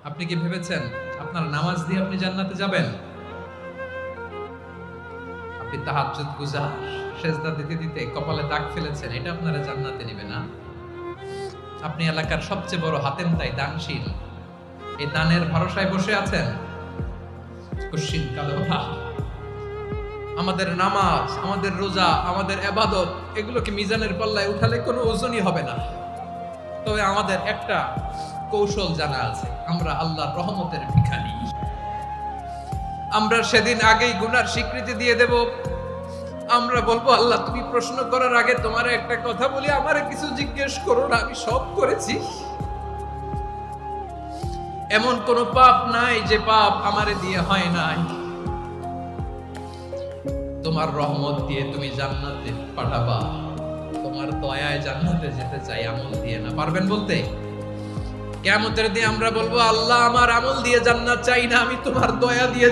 আপনি কি ভেবেছেন আপনার নামাজ দিয়ে আপনি জান্নাতে যাবেন? আপনি তাহাজ্জুদ গুজার, সেজদা দিতে দিতে কপালে দাগ ফেলেছেন, এটা আপনারা জান্নাতে নিবে না। আপনি এলাকার সবচেয়ে বড় হাতেম তাই দানশীল, এই দানের ভরসায় বসে আছেন। কুশ্চিন কালো ভাব। আমাদের নামাজ, আমাদের রোজা, আমাদের ইবাদত, এগুলোকে মিজানের পাল্লায় উঠালে কোনো ওজনই হবে না। তবে আমাদের একটা কৌশল জানা আছে, আমরা আল্লাহর রহমতের ভিখারি। আমরা সেদিন আগেই গুনার স্বীকৃতি দিয়ে দেব। আমরা বলবো, আল্লাহ তুমি প্রশ্ন করার আগে তোমার একটা কথা বলি, আমারে কিছু জিজ্ঞেস করো না, আমি সব করেছি। এমন কোন পাপ নাই যে পাপ আমারে দিয়ে হয় নাই। তোমার রহমত দিয়ে তুমি জান্নাতে পাঠাবা, তোমার দয়ায় জান্নাতে যেতে চাই, আমল দিয়ে না। পারবেন বলতে? কিয়ামতের দিন আমরা বলবো, আল্লাহ আমার আমল দিয়ে জান্নাত চাই না, আমি তোমার দয়া দিয়ে